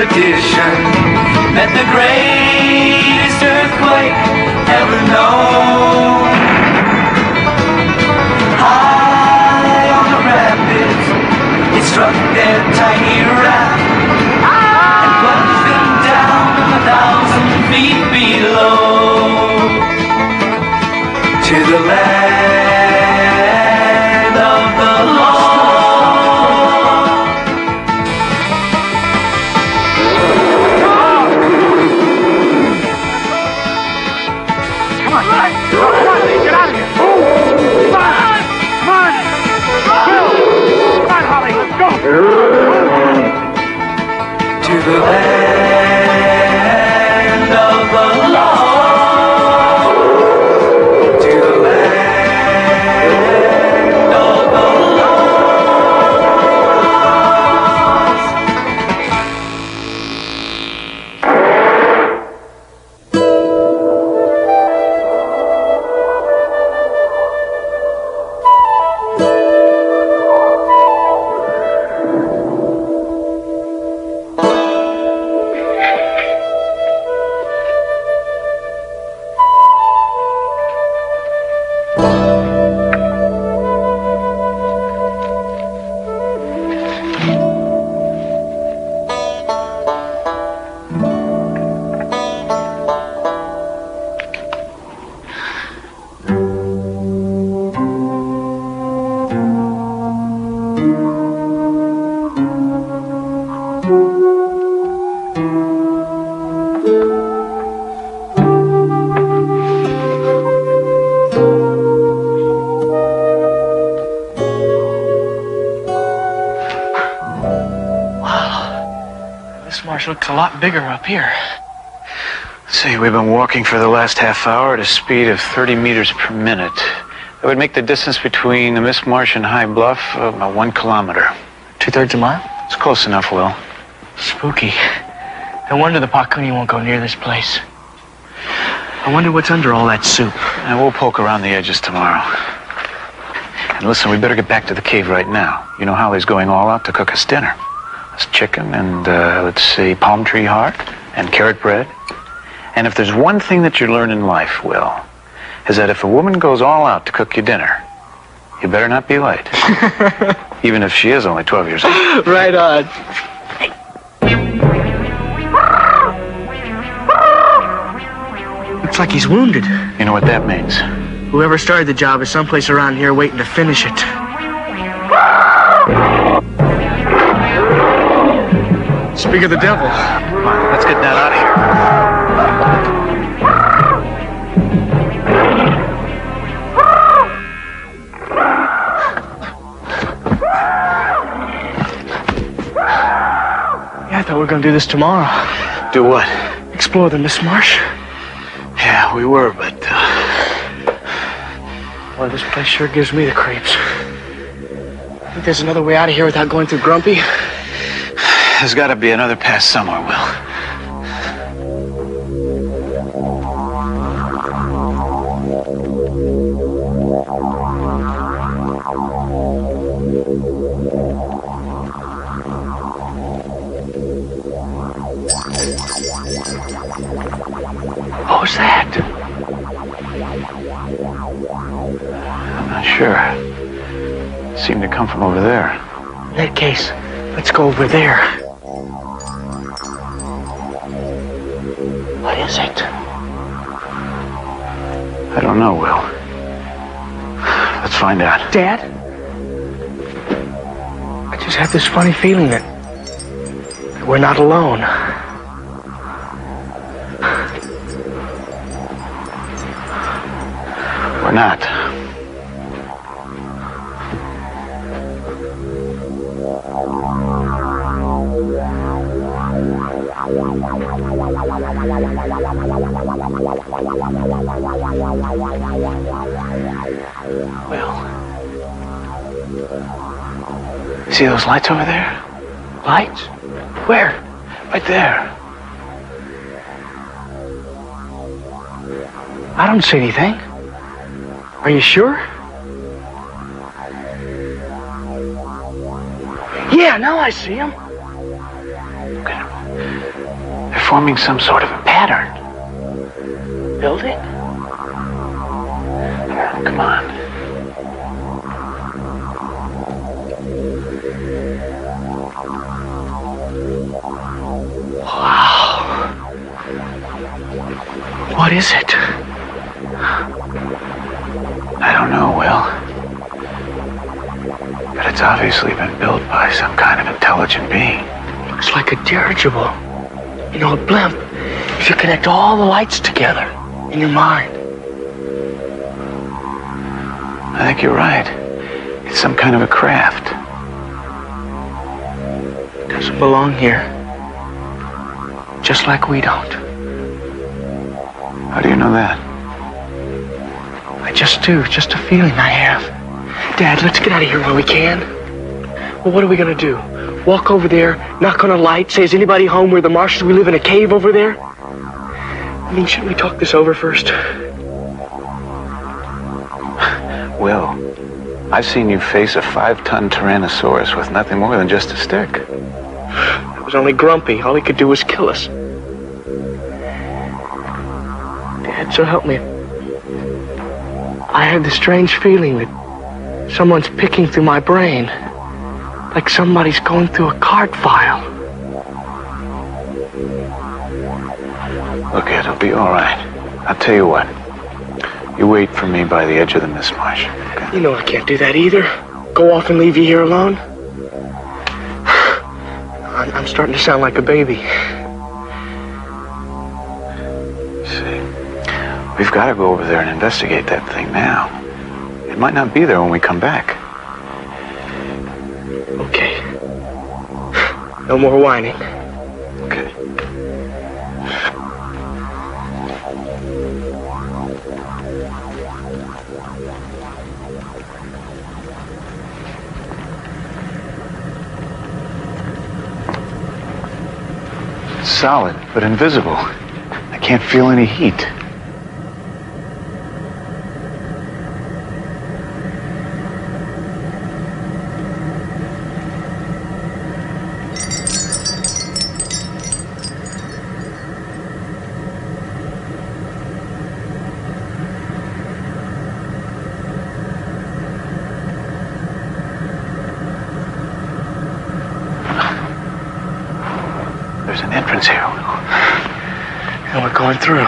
expedition met the greatest earthquake ever known. High on the rapids, it struck their tiny raft and plunged them down 1,000 feet below to the land of the lost. To the land of the lost. To the land of the lost. Looks a lot bigger up here. See, we've been walking for the last half hour at a speed of 30 meters per minute. That would make the distance between the Miss Marsh and High Bluff about 1 kilometer. 2/3 a mile? It's close enough, Will. Spooky. No wonder the Pakuni won't go near this place. I wonder what's under all that soup. And we'll poke around the edges tomorrow. And listen, we better get back to the cave right now. You know Holly's going all out to cook us dinner. Chicken and, let's see, palm tree heart and carrot bread. And if there's one thing that you learn in life, Will, is that if a woman goes all out to cook you dinner, you better not be late. Even if she is only 12 years old. Right on. Looks like he's wounded. You know what that means? Whoever started the job is someplace around here waiting to finish it. Speak of the devil. Come on, let's get that out of here. Yeah, I thought we were going to do this tomorrow. Do what? Explore the Miss Marsh. Yeah, we were, but... Boy, this place sure gives me the creeps. Think there's another way out of here without going through Grumpy? There's got to be another path somewhere, Will. What was that? I'm not sure. It seemed to come from over there. In that case, let's go over there. What is it? I don't know, Will. Let's find out. Dad? I just have this funny feeling that we're not alone. We're not. Well, See those lights over there? lights? Where? Right there. I don't see anything. Are you sure? Yeah, now I see him. Okay. forming some sort of a pattern. Building? Oh, come on. Wow. What is it? I don't know, Will. But it's obviously been built by some kind of intelligent being. Looks like a dirigible. You know, a blimp. If you connect all the lights together in your mind. I think you're right. It's some kind of a craft. It doesn't belong here. Just like we don't. How do you know that? I just do. Just a feeling I have. Dad, let's get out of here while we can. Well, what are we gonna do? Walk over there, knock on a light, say, is anybody home? We're the Martians. We live in a cave over there. I mean, shouldn't we talk this over first? Will, I've seen you face a 5-ton Tyrannosaurus with nothing more than just a stick. It was only Grumpy. All he could do was kill us. Dad, so help me. I had this strange feeling that someone's picking through my brain. Like somebody's going through a card file. Look, it'll be all right. I'll tell you what. You wait for me by the edge of the mist marsh. Okay? You know I can't do that either. Go off and leave you here alone. I'm starting to sound like a baby. See, we've got to go over there and investigate that thing now. It might not be there when we come back. Okay. No more whining. Okay. It's solid, but invisible. I can't feel any heat. There's an entrance here. And we're going through.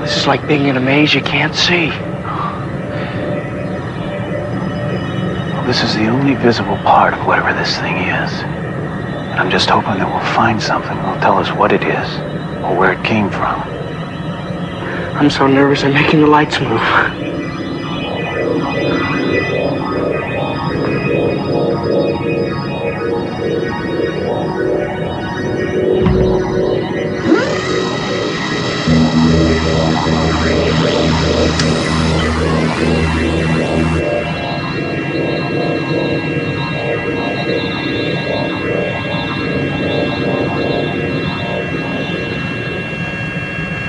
This is like being in a maze you can't see. Well, this is the only visible part of whatever this thing is. And I'm just hoping that we'll find something that'll tell us what it is or where it came from. I'm so nervous I'm making the lights move.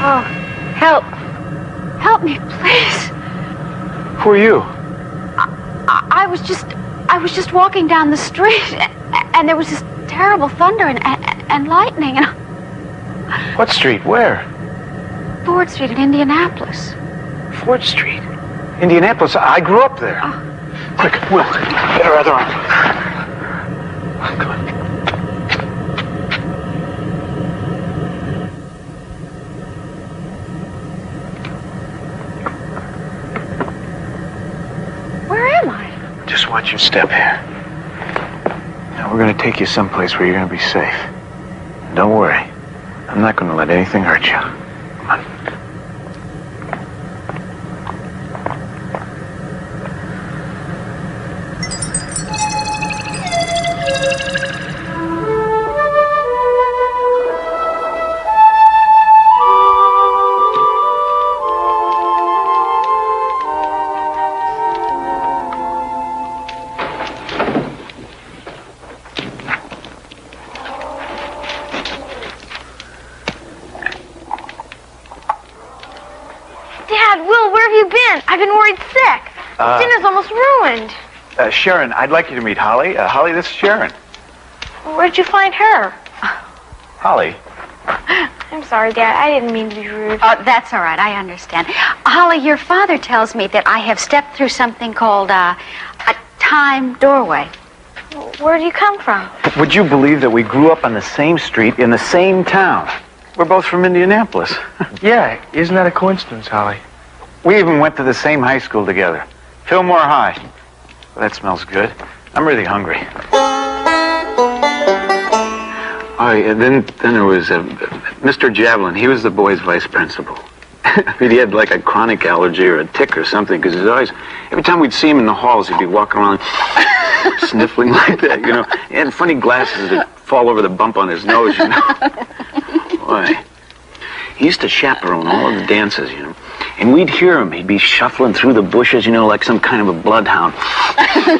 Oh, help. Help me, please. Who are you? I was was just walking down the street, and there was this terrible thunder and lightning. And What street? Where? Ford Street in Indianapolis. Ford Street. Indianapolis. I grew up there. Quick, Will, get her other arm. Come on. Where am I? Just watch your step here. Now, we're going to take you someplace where you're going to be safe. Don't worry. I'm not going to let anything hurt you. Come on. I've been worried sick. Dinner's almost ruined. Sharon, I'd like you to meet Holly. Holly, this is Sharon. Where'd you find her? Holly. I'm sorry, Dad. I didn't mean to be rude. Oh, that's all right. I understand. Holly, your father tells me that I have stepped through something called a time doorway. Where do you come from? Would you believe that we grew up on the same street in the same town? We're both from Indianapolis. Yeah, isn't that a coincidence, Holly? We even went to the same high school together. Fillmore High. Well, that smells good. I'm really hungry. Oh, yeah, then there was Mr. Javelin. He was the boys' vice principal. He had like a chronic allergy or a tick or something, because he's always, every time we'd see him in the halls, he'd be walking around sniffling like that, you know. He had funny glasses that fall over the bump on his nose, you know. Boy. He used to chaperone all of the dances, you know. And we'd hear him. He'd be shuffling through the bushes, you know, like some kind of a bloodhound.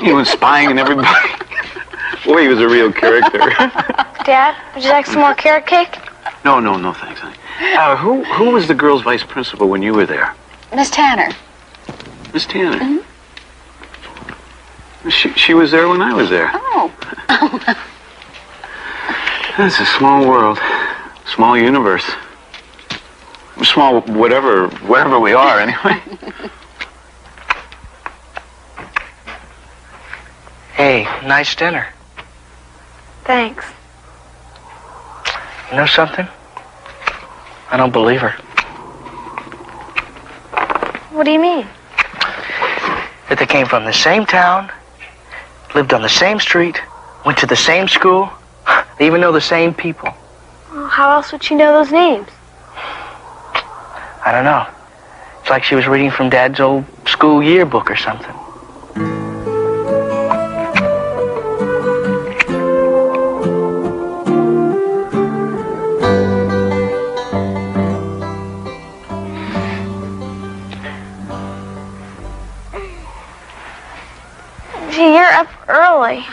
You know, spying on everybody. Boy, he was a real character. Dad, would you like some more carrot cake? No, thanks, honey. Who was the girls' vice principal when you were there? Miss Tanner. Miss Tanner? Mm-hmm. She was there when I was there. Oh. It's a small world. Small universe. Small whatever we are, anyway. Hey, nice dinner. Thanks. You know something? I don't believe her. What do you mean? That they came from the same town, lived on the same street, went to the same school, they even know the same people. Well, how else would she know those names? I don't know. It's like she was reading from Dad's old school yearbook or something. Gee, you're up early.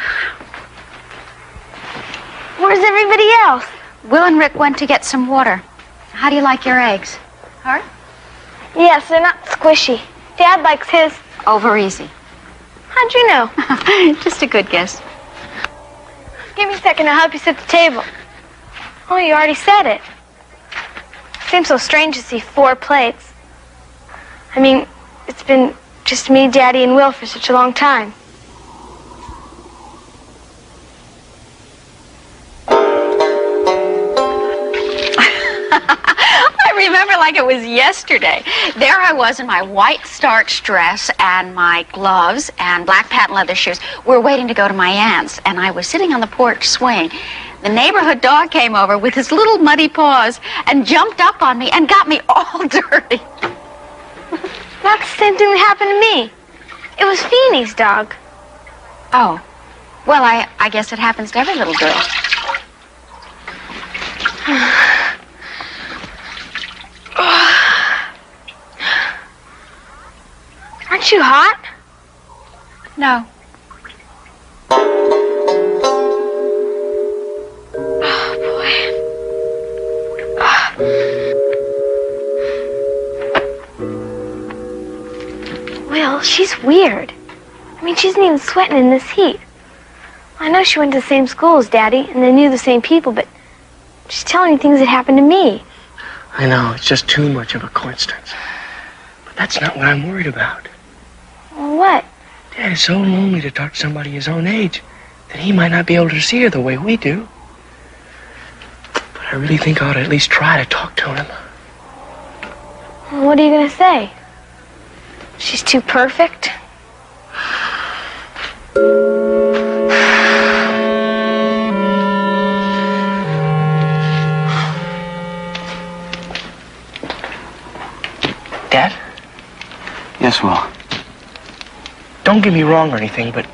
Where's everybody else? Will and Rick went to get some water. How do you like your eggs? Hard? Yes, they're not squishy. Dad likes his. Over easy. How'd you know? Just a good guess. Give me a second, I'll help you set the table. Oh, you already said it. Seems so strange to see 4 plates. I mean, it's been just me, Daddy, and Will for such a long time. I remember like it was yesterday. There I was in my white starch dress and my gloves and black patent leather shoes. We were waiting to go to my aunt's, and I was sitting on the porch swing. The neighborhood dog came over with his little muddy paws and jumped up on me and got me all dirty. That's the same thing that happened to me. It was Feeney's dog. Oh. Well, I guess it happens to every little girl. Aren't you hot? No. Oh, boy. Will, she's weird. I mean, she isn't even sweating in this heat. I know she went to the same school as Daddy, and they knew the same people, but she's telling me things that happened to me. I know, it's just too much of a coincidence. But that's not what I'm worried about. Well, what? Dad is so lonely to talk to somebody his own age that he might not be able to see her the way we do. But I really think I ought to at least try to talk to him. Well, what are you going to say? She's too perfect? Dad? Yes, Will. Don't get me wrong or anything, but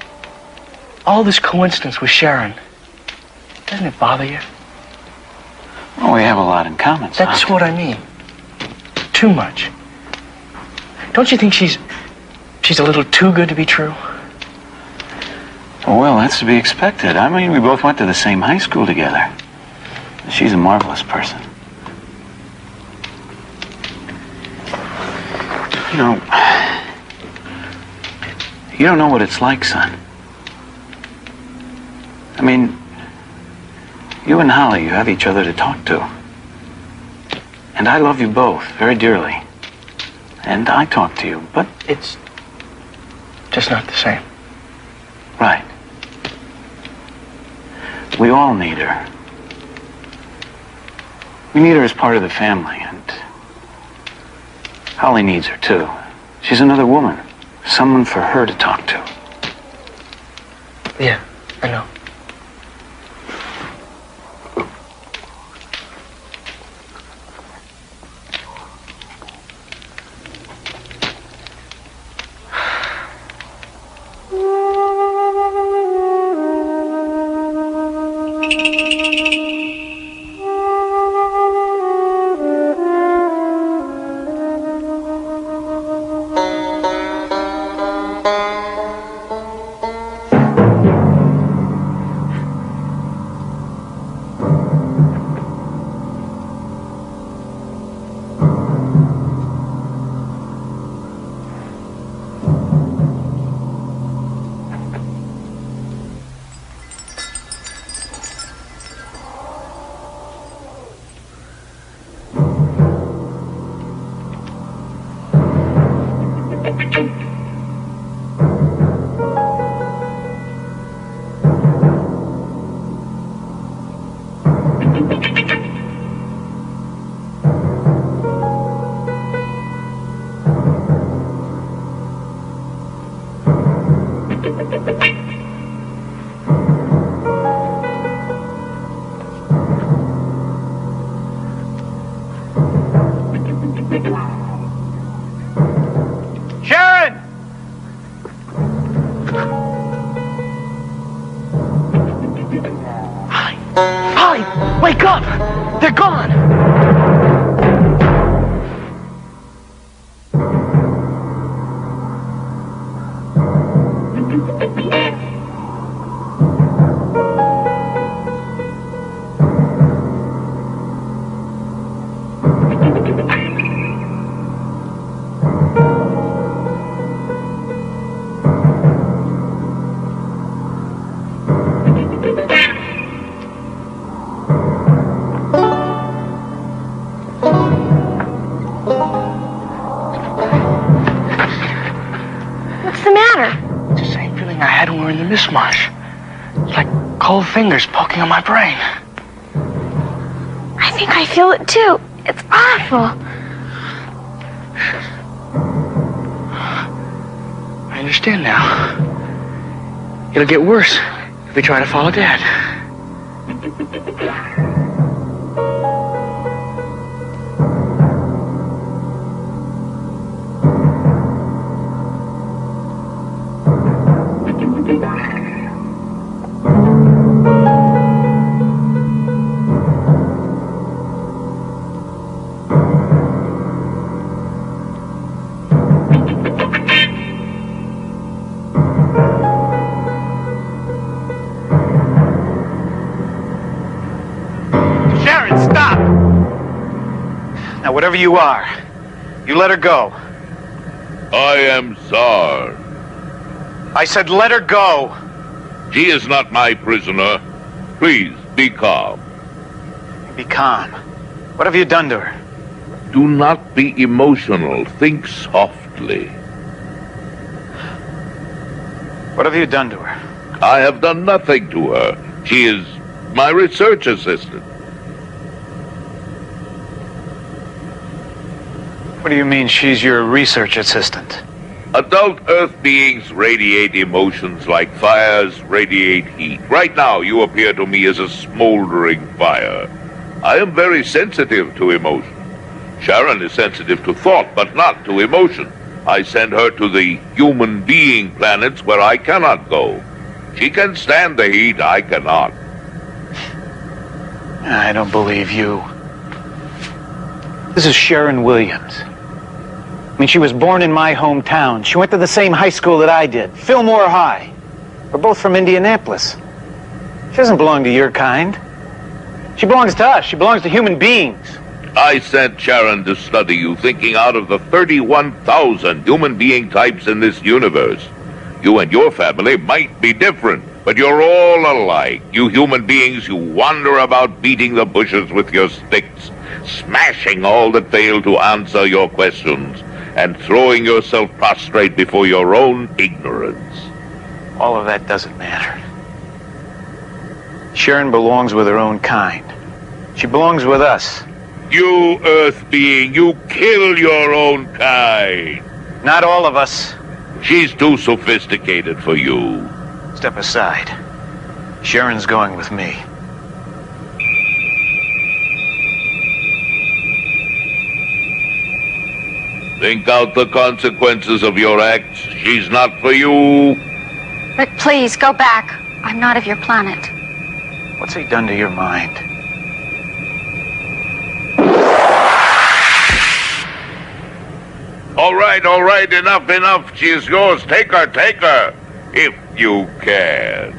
all this coincidence with Sharon, doesn't it bother you? Well, we have a lot in common, son. That's what I mean. Too much. Don't you think she's a little too good to be true? Well, that's to be expected. I mean, we both went to the same high school together. She's a marvelous person. You know, you don't know what it's like, son. I mean, you and Holly, you have each other to talk to. And I love you both very dearly. And I talk to you, but It's just not the same. right. We all need her. We need her as part of the family, and Holly needs her too. She's another woman. Someone for her to talk to. Yeah, I know. Sharon! Holly, wake up! They're gone! What's the matter? It's the same feeling I had when we were in the mishmash. It's like cold fingers poking on my brain. I think I feel it too. It's awful. I understand now. It'll get worse if we try to follow Dad. Sharon, stop! Now, whatever you are, you let her go. I am Tsar. I said let her go. She is not my prisoner. Please, be calm. Be calm. What have you done to her? Do not be emotional. Think softly. What have you done to her? I have done nothing to her. She is my research assistant. What do you mean she's your research assistant? Adult Earth beings radiate emotions like fires radiate heat. Right now, you appear to me as a smoldering fire. I am very sensitive to emotion. Sharon is sensitive to thought, but not to emotion. I send her to the human being planets where I cannot go. She can stand the heat, I cannot. I don't believe you. This is Sharon Williams. I mean, she was born in my hometown. She went to the same high school that I did, Fillmore High. We're both from Indianapolis. She doesn't belong to your kind. She belongs to us. She belongs to human beings. I sent Sharon to study you, thinking out of the 31,000 human being types in this universe. You and your family might be different, but you're all alike. You human beings, you wander about beating the bushes with your sticks, smashing all that fail to answer your questions, and throwing yourself prostrate before your own ignorance. All of that doesn't matter. Sharon belongs with her own kind. She belongs with us. You Earth being, you kill your own kind. Not all of us. She's too sophisticated for you. Step aside. Sharon's going with me. Think out the consequences of your acts. She's not for you. Rick, please, go back. I'm not of your planet. What's he done to your mind? All right, enough. She is yours. Take her. If you can.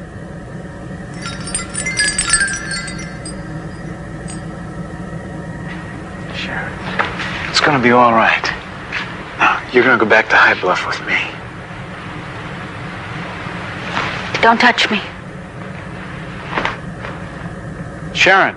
Sharon, it's gonna be all right. Now, you're gonna go back to High Bluff with me. Don't touch me. Sharon.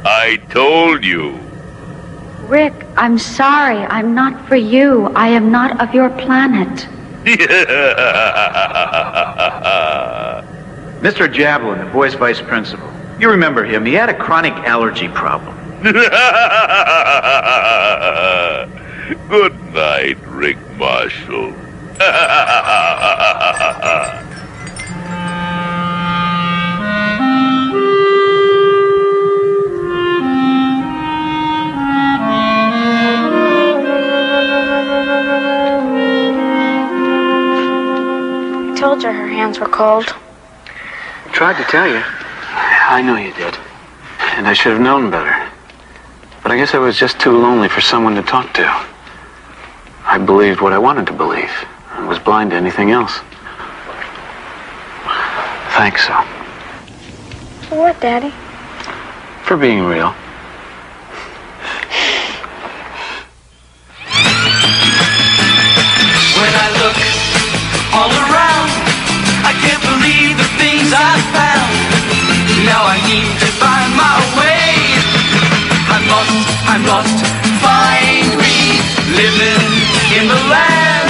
I told you. Rick, I'm sorry. I'm not for you. I am not of your planet. Mr. Jablin, the boy's vice principal. You remember him. He had a chronic allergy problem. Good night, Rick Marshall. I told you her hands were cold. I tried to tell you. I know you did. And I should have known better. But I guess I was just too lonely for someone to talk to. I believed what I wanted to believe and was blind to anything else. Thanks, so. For what, Daddy? For being real. When I look all around, I can't believe the things I found. Now I need to find my way. I'm lost, find me. Living in the land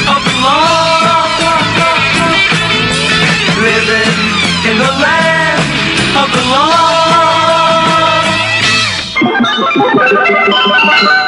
of the lost. Living in the land of the lost.